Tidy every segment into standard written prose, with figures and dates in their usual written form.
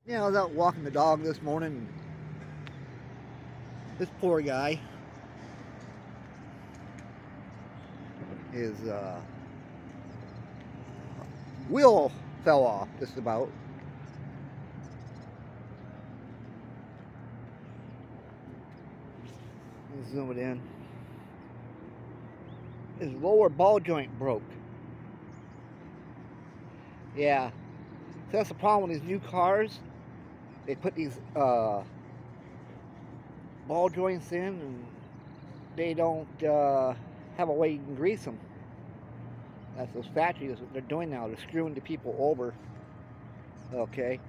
Yeah, I was out walking the dog this morning. This poor guy, his wheel fell off just about. Let's zoom it in. His lower ball joint broke. Yeah, so that's the problem with these new cars. They put these ball joints in, and they don't have a way you can grease them. That's those factories, what they're doing now. They're screwing the people over. Okay.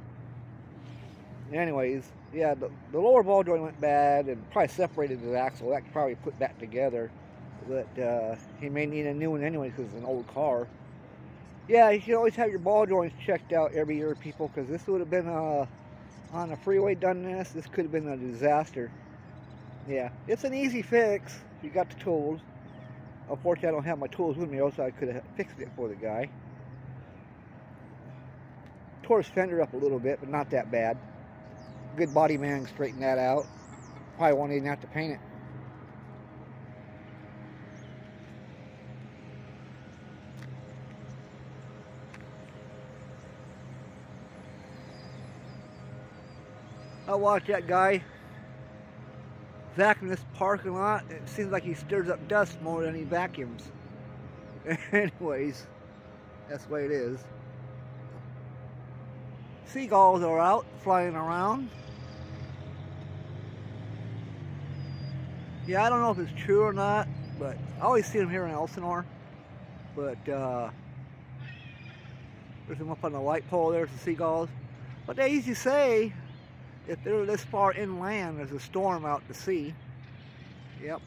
Anyways, yeah, the lower ball joint went bad and probably separated his axle. That could probably put back together. But he may need a new one anyway because it's an old car. Yeah, you should always have your ball joints checked out every year, people, because this would have been on the freeway done this could have been a disaster. Yeah, it's an easy fix if you got the tools. Unfortunately, I don't have my tools with me, else I could have fixed it for the guy. Tore his fender up a little bit, but not that bad. Good body man straightened that out. Probably won't even have to paint it. I watch that guy vacuum this parking lot. It seems like he stirs up dust more than he vacuums. Anyways, that's the way it is. Seagulls are out flying around. Yeah, I don't know if it's true or not, but I always see them here in Elsinore. But there's them up on the light pole. There's the seagulls. But they usually say if they're this far inland, there's a storm out to sea. Yep.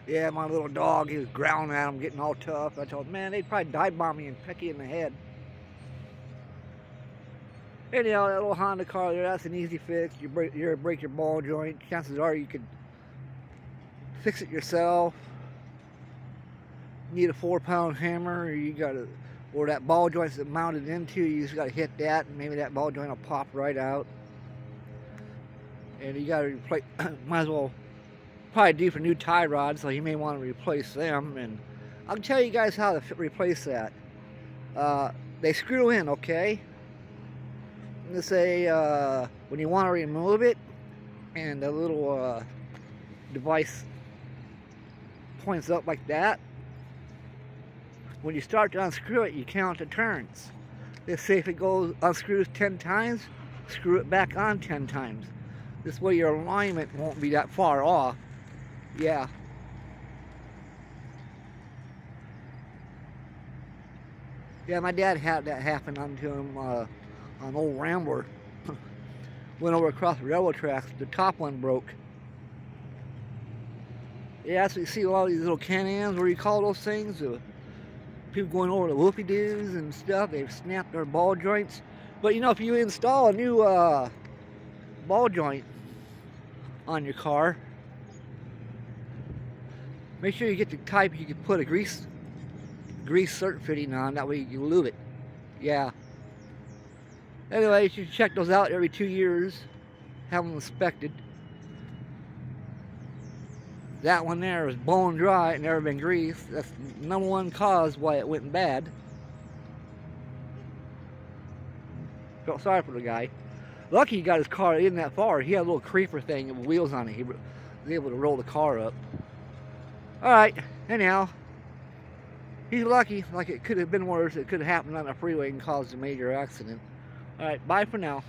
Yeah, my little dog, he was growling at him, getting all tough. I told him, man, they'd probably dive bomb me and peck you in the head. Anyhow, that little Honda car there, that's an easy fix. You break your ball joint. Chances are you could fix it yourself. You need a 4-pound hammer, or you gotta, or that ball joint's mounted into, you just gotta hit that, and maybe that ball joint will pop right out. And you gotta replace, might as well probably due for new tie rods, so you may want to replace them. And I'll tell you guys how to replace that. They screw in, okay? Let's say when you want to remove it, and the little device points up like that. When you start to unscrew it, you count the turns. Let's say if it goes unscrews 10 times, screw it back on 10 times. This way your alignment won't be that far off. Yeah. Yeah, my dad had that happen onto him on old Rambler. Went over across the railroad tracks, the top one broke. Yeah, so you see a lot of these little Can-Ams, what do you call those things? People going over the whoopie-doos and stuff, they've snapped their ball joints. But you know, if you install a new ball joint on your car, make sure you get the type you can put a grease cert fitting on, that way you can lube it. Yeah. Anyway, you should check those out every 2 years. Have them inspected. That one there is bone dry and never been greased. That's the #1 cause why it went bad. Felt sorry for the guy. Lucky he got his car in that far. He had a little creeper thing with wheels on it. He was able to roll the car up. Alright, anyhow, he's lucky. Like, it could have been worse. It could have happened on the freeway and caused a major accident. Alright, bye for now.